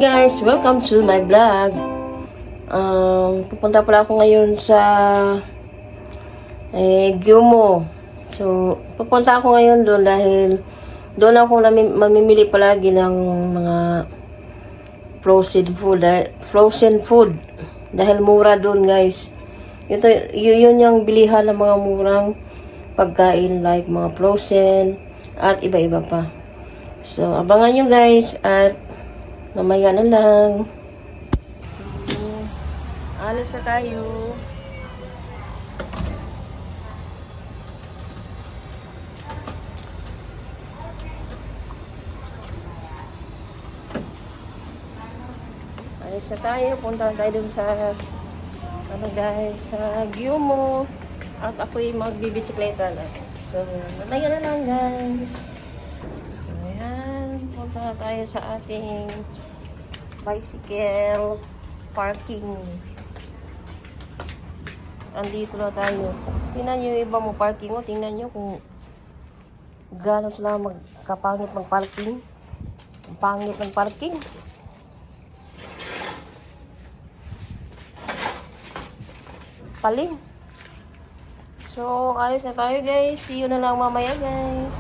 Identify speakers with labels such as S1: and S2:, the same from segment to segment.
S1: Guys, welcome to my vlog. Pupunta pala ako ngayon sa Gyomo. So, pupunta ako ngayon doon dahil doon ako mamimili palagi ng mga frozen food dahil mura doon, guys. Yun yung bilihan ng mga murang pagkain like mga frozen at iba-iba pa. So, abangan nyo, guys, at mamaya na lang. So, alis na tayo. Alis na tayo. Punta tayo dun sa guys, sa Gyomo. At ako'y magbibisikleta na. So, mamaya na lang, guys. So, ayan. Punta na tayo sa ating bicycle parking. Andito na tayo. Tingnan nyo yung iba mo parking mo. Tingnan nyo kung gano'n sila magkapangit ng parking. Ang pangit ng parking. Paling. So, alis na tayo, guys. See you na lang mamaya, guys.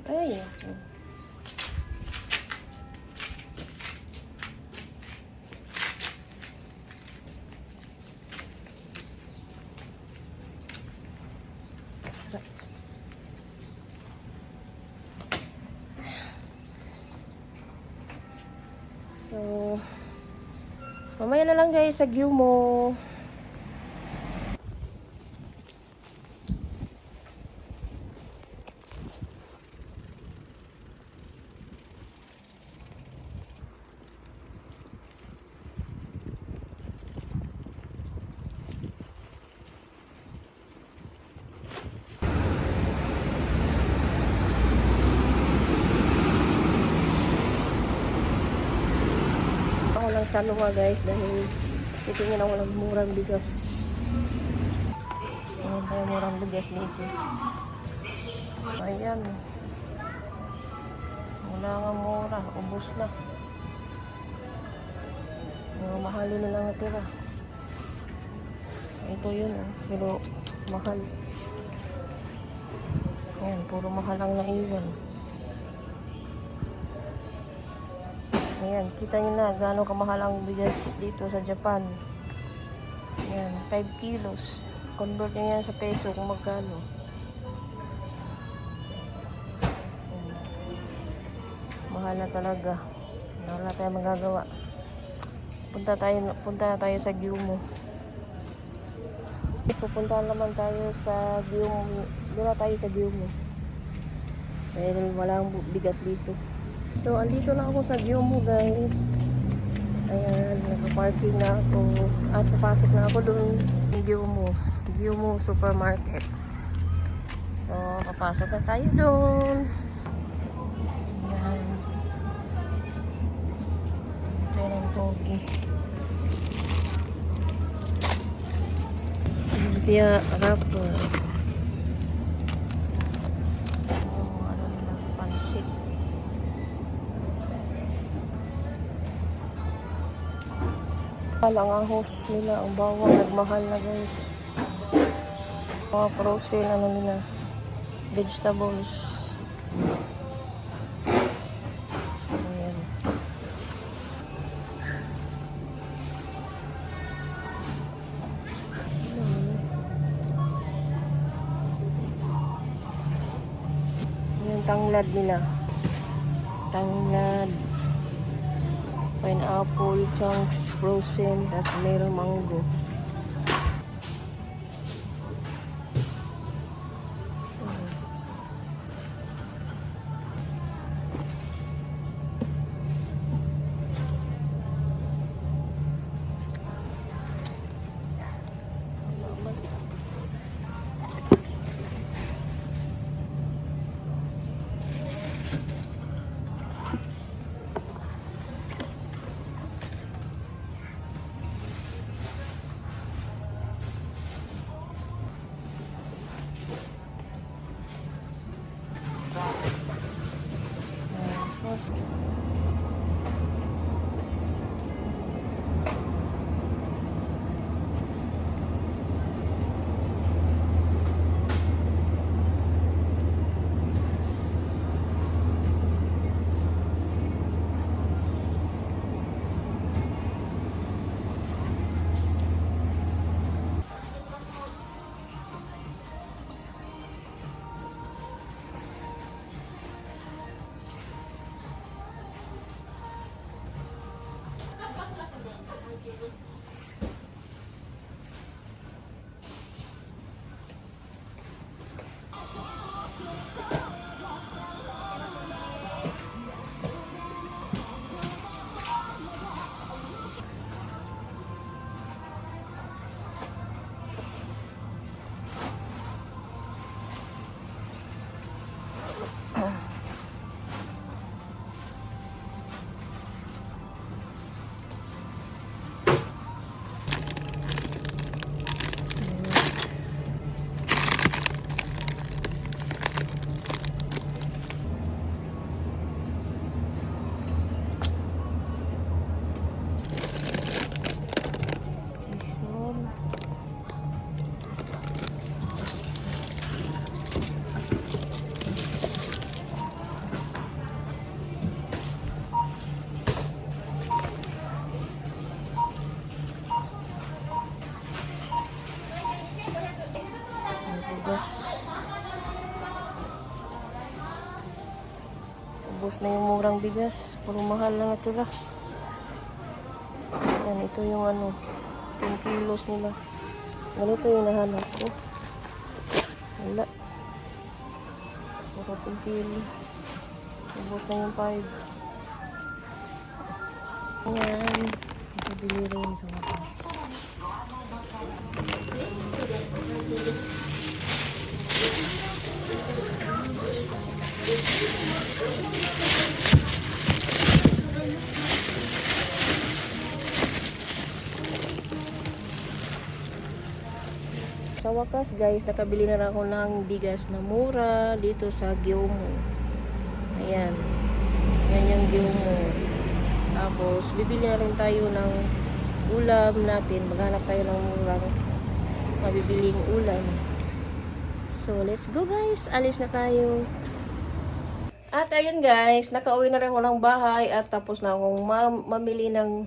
S1: Ay. So, mamaya na lang, guys, sa Gyomo. Ako lang sa luwa, guys, dahil titingin ako ng murang bigas. Ano tayo murang bigas dito? Ayan. Wala nga mura. Ubus na. Mga mahalin na lang natira. Ito yun, pero mahal. Ayan, puro mahal ang naiwan. Ayan, kita nyo na gaano kamahal ang bigas dito sa Japan. Ayan, 5 kilos. Convert nyo yan sa peso kung magkano. Ayan. Mahal na talaga. Wala tayong magagawa. Punta na tayo sa Gyomo. Pupunta naman tayo sa Gyomo. Doon na tayo sa Gyomo. Dahil walang bigas dito. So, andito na ako sa Gyomo, guys. Ayan, naka-parking na ako. At papasok na ako doon sa Gyomo Supermarket. So, papasok na tayo doon. Ayan. Ito yung ang togi. Lumpia wrapper. Ang ahos nila, ang bawang nagmahal na, guys. Mga frozen ano nila, vegetables. Ayan. Yung tanglad nila, pineapple chunks frozen at mayroong mango. Bigas. Ubus na yung murang bigas. Puro mahal lang ito lah. Yan, ito yung ano, 10 kilos nila. Ganito yung nahanap ko. Wala. Puro 10 kilos. Ubus na yung 5. Ayan. Ito bili rin sa wakas. Sa wakas guys, nakabili na rin ako ng bigas na mura dito sa Gyomo. Ayan. Yan yung Gyomo. Tapos, bibili na rin tayo ng ulam natin. Maghanap tayo ng murang mabibiling ulam. So, let's go guys. Alis na tayo. At ayun guys, nakauwi na rin ako ng bahay at tapos na akong mamili ng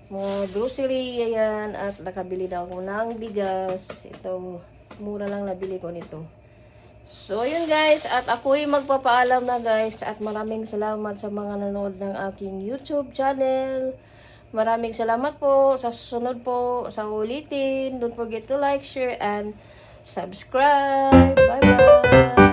S1: mga grocery, ayan, at nakabili na ako ng bigas. Ito, mura lang nabili ko nito. So, ayun guys, at ako'y magpapaalam na guys, at maraming salamat sa mga nanood ng aking YouTube channel. Maraming salamat po. Sa susunod po, sa ulitin. Don't forget to like, share, and subscribe. Bye-bye!